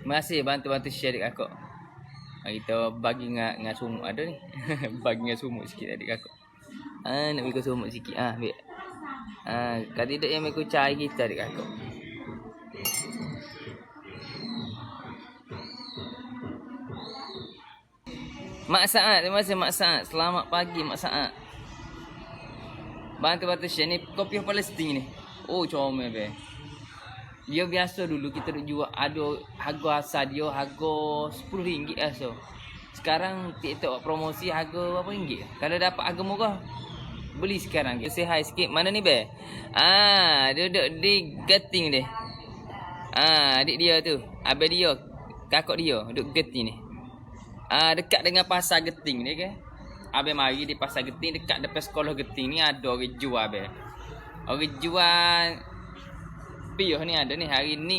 Masih bantu-bantu share adik kakak. Kita bagi dengan sumuk ada ni. Bagi dengan sumuk sikit adik kakak. Nak bagi sumuk sikit. Ambil. Kalau tidak yang mereka cari kita adik kakak. Mak Saad, terima kasih Mak Saad. Selamat pagi Mak Saad. Bantu-bantu share ni kopi Palestin ni. Oh, comel be. Dia biasa dulu kita duk jual ada harga asal dia harga RM10 so. Sekarang TikTok promosi harga berapa ringgit? Kalau dapat harga murah beli sekarang. Kita say hi sikit. Mana ni be? Duduk di Geting dia. Adik dia tu. Abang dia, kakak dia duduk Geting ni. Dekat dengan pasar Geting ni ke. Abang mari di pasar Geting dekat depan sekolah Geting ni ada orang jual be. Orang jual piuh ni ada ni hari ni.